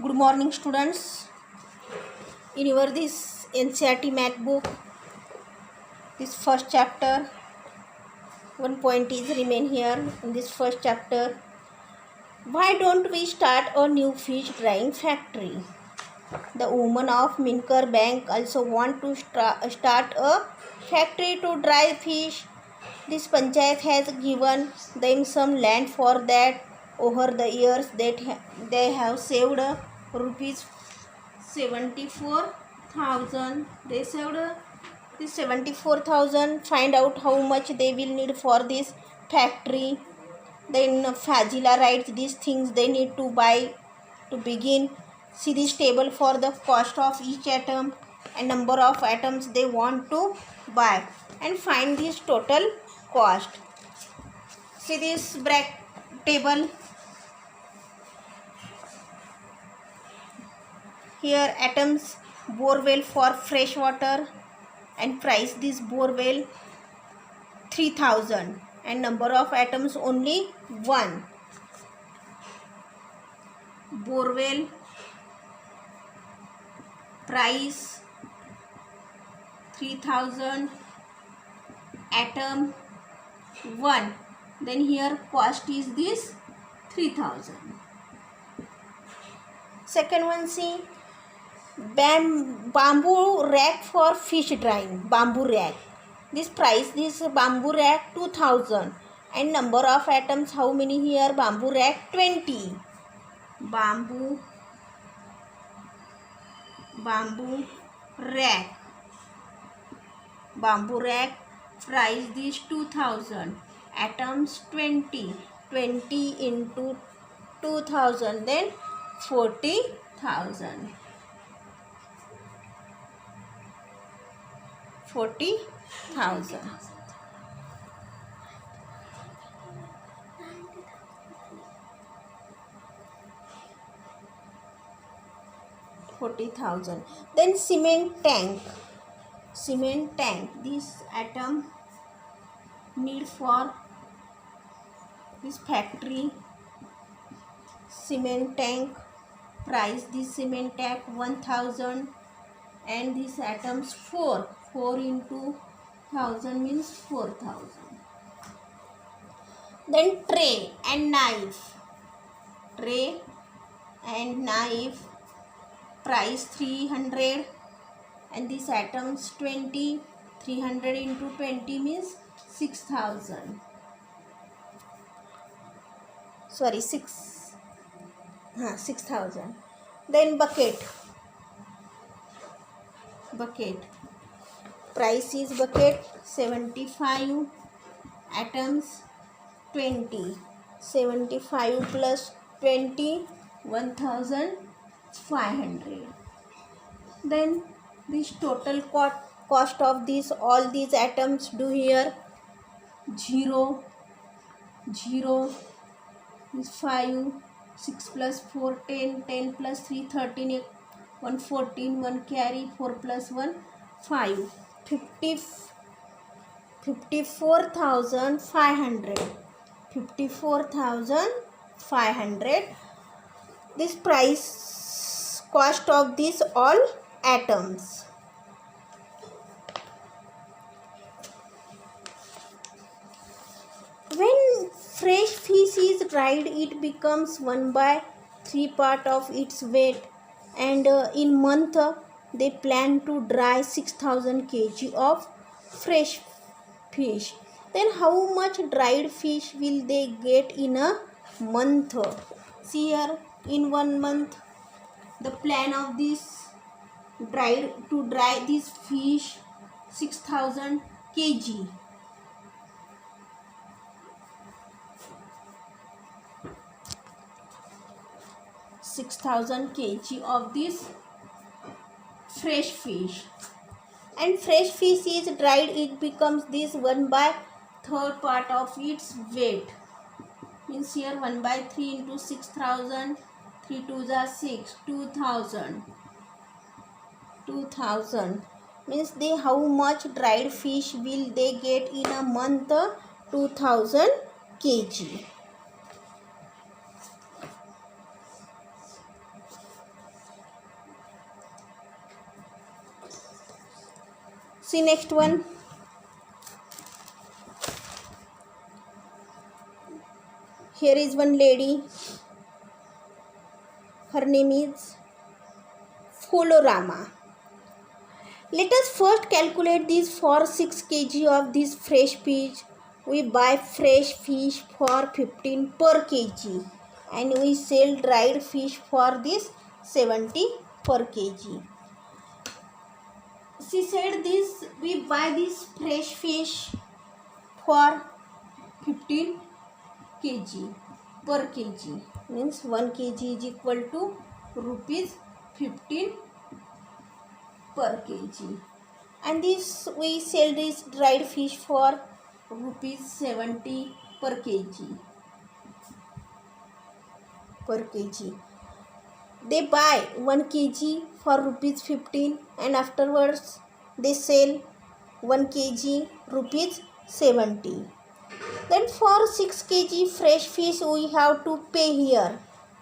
Good morning, students. In your this NCERT math book, this first chapter, one point is remain here in this first chapter. Why don't we start a new fish drying factory? The women of Minker Bank also want to start a factory to dry fish. This panchayat has given them some land for that. Over the years, they have saved rupees 74,000. They saved this 74,000. Find out how much they will need for this factory. Then Fazila writes these things they need to buy to begin. See this table for the cost of each atom and number of atoms they want to buy and find this total cost. See this table. Here atoms, borewell for fresh water and price this borewell 3000 and number of atoms only 1. Borewell price 3000, atom 1. Then here cost is this 3000. Second one, see bamboo rack for fish drying. Bamboo rack. This price, this bamboo rack 2000 and number of atoms how many here? Bamboo rack 20. Bamboo rack. Bamboo rack price this 2000. Atoms 20. 20 into 2000 then 40,000. 40,000. Then cement tank. This atom need for this factory. Cement tank price this cement tank 1000 and these atoms 4 into 1000 means 4000. Then tray and knife price 300 and these atoms 20. 300 into 20 means 6000. 6000. Then bucket price is bucket 75, atoms 20. 75 plus 20 1500. Then this total cost of this all these atoms do here 0 is 5, 6 plus 4 10, 10 plus 3 13, 1 14, 1 carry, 4 plus 1 5. 54,500. 54,500. This price cost of these all atoms. When fresh fish is dried, it becomes 1/3 part of its weight, and in month they plan to dry 6000 kg of fresh fish. Then how much dried fish will they get in a month? See here, in 1 month the plan of this dry this fish 6000 kg. 6000 kg of this fresh fish, and fresh fish is dried, it becomes this 1/3 part of its weight, means here 1/3 into 6000, 3 2s are 6, 2000 means they how much dried fish will they get in a month? 2000 kg. See next one. Here is one lady. Her name is Folorama. Let us first calculate this. For 6 kg of this fresh fish, we buy fresh fish for 15 per kg and we sell dried fish for this 70 per kg. She said this, we buy this fresh fish for 15 kg per kg, means 1 kg is equal to rupees 15 per kg, and this we sell this dried fish for rupees 70 per kg. They buy 1 kg for rupees 15 and afterwards they sell 1 kg rupees 70. Then for 6 kg fresh fish we have to pay here.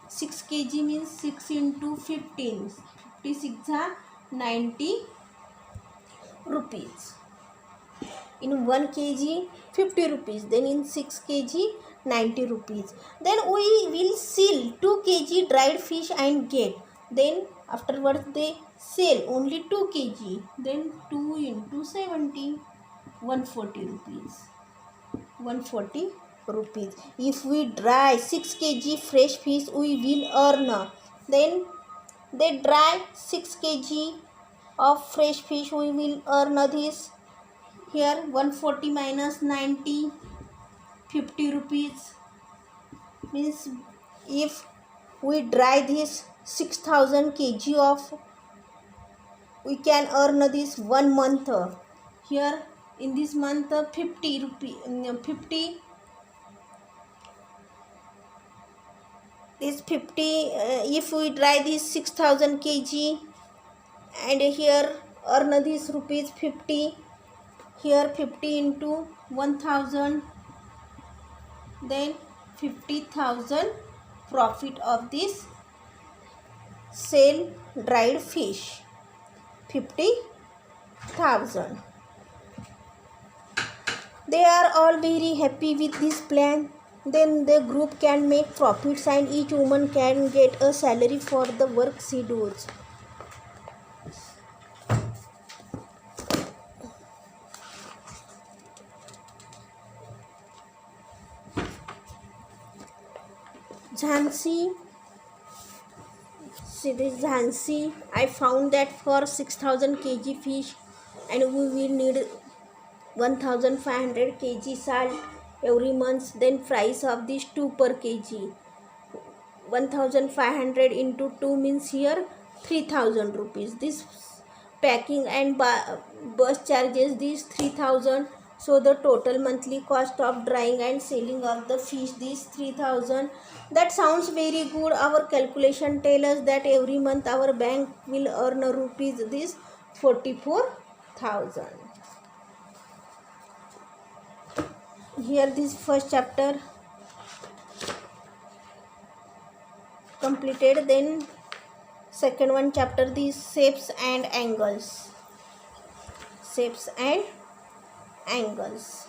6 kg means 6 into 15. 56 are 90 rupees. In 1 kg 50 rupees. Then in 6 kg 90 rupees. Then we will sell 2 kg dried fish and get. Then afterwards they sell only 2 kg. Then 2 into 70. 140 rupees. 140 rupees. If we dry 6 kg fresh fish we will earn. Then they dry 6 kg of fresh fish we will earn this. Here 140 minus 90, 50 rupees. Means if we dry this 6000 kg of, we can earn this 1 month. Here in this month 50 rupees, 50 this 50 if we dry this 6000 kg and here earn this rupees 50. Here 50 into 1000, then 50,000 profit of this sale dried fish. 50,000. They are all very happy with this plan. Then the group can make profits and each woman can get a salary for the work she does. Jhansi, see this Jhansi, I found that for 6000 kg fish and we will need 1500 kg salt every month. Then price of this 2 per kg. 1500 into 2 means here 3000 rupees. This packing and bus charges this 3000. So the total monthly cost of drying and selling of the fish this 3000. That sounds very good. Our calculation tell us that every month our bank will earn rupees this 44,000. Here this first chapter completed. Then second one chapter, these shapes and angles. Shapes and angles.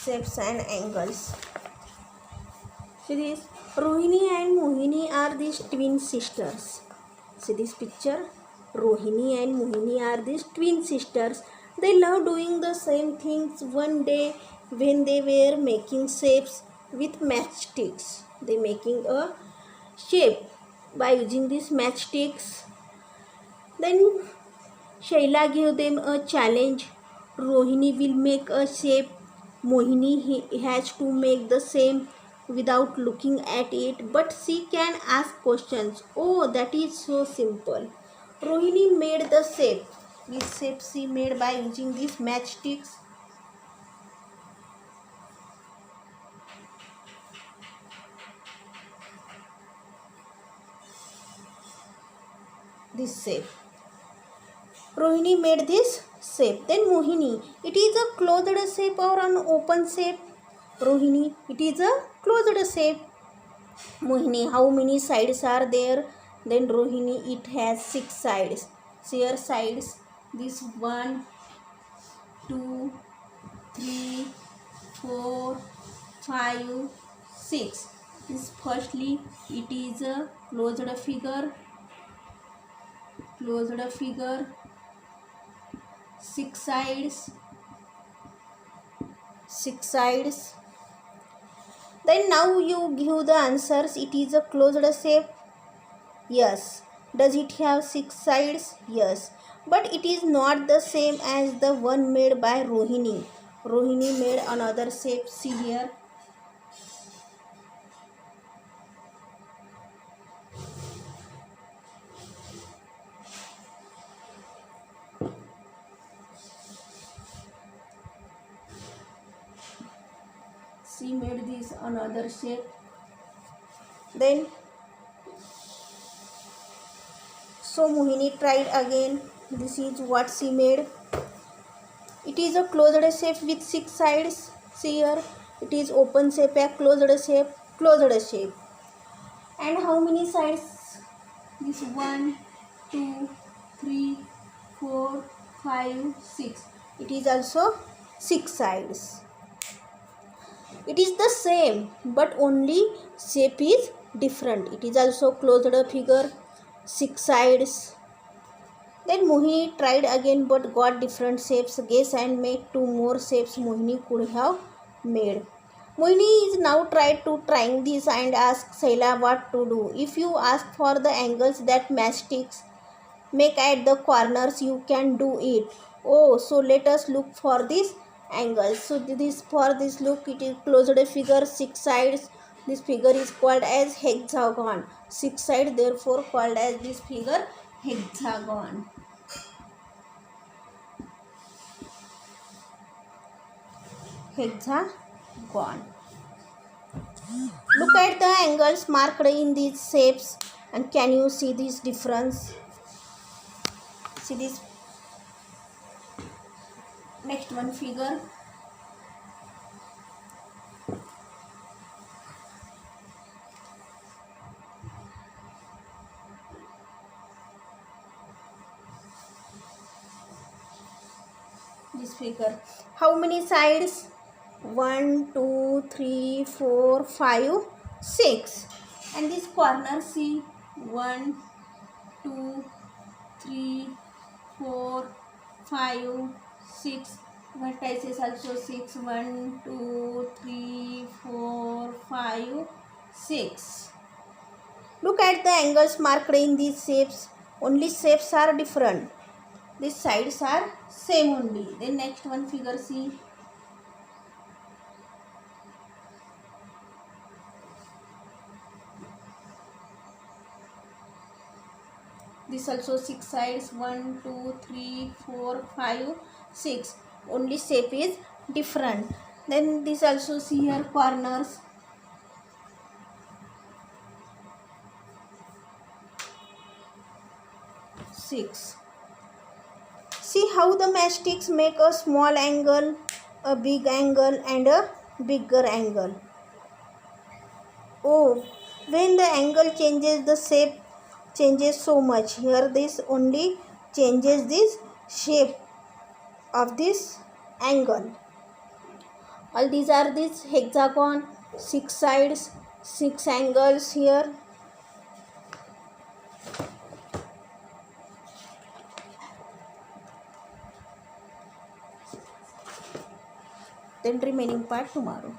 Shapes and angles. See this, Rohini and Mohini are these twin sisters. See this picture, Rohini and Mohini are these twin sisters. They love doing the same things. One day when they were making shapes with matchsticks, they making a shape by using these matchsticks. Then Shaila gave them a challenge. Rohini will make a shape. Mohini has to make the same without looking at it, but she can ask questions. Oh, that is so simple. Rohini made the shape. This shape she made by using these matchsticks. this shape. Rohini made this shape. Then Mohini, it is a closed shape or an open shape? Rohini, it is a closed shape. Mohini, how many sides are there? Then Rohini, it has 6 sides. Here sides, this 1, 2, 3, 4, 5, 6. This firstly, it is a closed figure. 6 sides. Then now you give the answers. It is a closed shape. Yes. Does it have 6 sides? Yes. But it is not the same as the one made by Rohini. Rohini made another shape. See here. She made this another shape. Then so Mohini tried again. This is what she made. It is a closed shape with 6 sides. See here, it is open shape, a closed shape. And how many sides? This 1, 2, 3, 4, 5, 6. It is also 6 sides. It is the same, but only shape is different. It is also closed figure, 6 sides. Then Mohini tried again but got different shapes. Guess and make 2 more shapes Mohini could have made. Mohini is now tried to trying this and ask Saila what to do. If you ask for the angles that matchsticks make at the corners, you can do it. Oh, so let us look for this angles. So for this look, it is closed figure, 6 sides. This figure is called as hexagon. 6 sides, therefore called as this figure hexagon. Hexagon. Look at the angles marked in these shapes and can you see this difference? See this next one figure. This figure. How many sides? 1, 2, 3, 4, 5, 6. And this corner, see, 1, 2, 3, 4, 5, 6. Vertices also 6. 1, 2, 3, 4, 5, 6. Look at the angles marked in these shapes. Only shapes are different. These sides are same only. Then next one figure, see. This also 6 sides. 1, 2, 3, 4, 5, 6. Only shape is different. Then this also see here corners. Six. See how the matchsticks make a small angle, a big angle and a bigger angle. Oh, when the angle changes, the shape changes so much. Here this only changes this shape of this angle. All these are this hexagon, 6 sides, 6 angles here. Then remaining part tomorrow.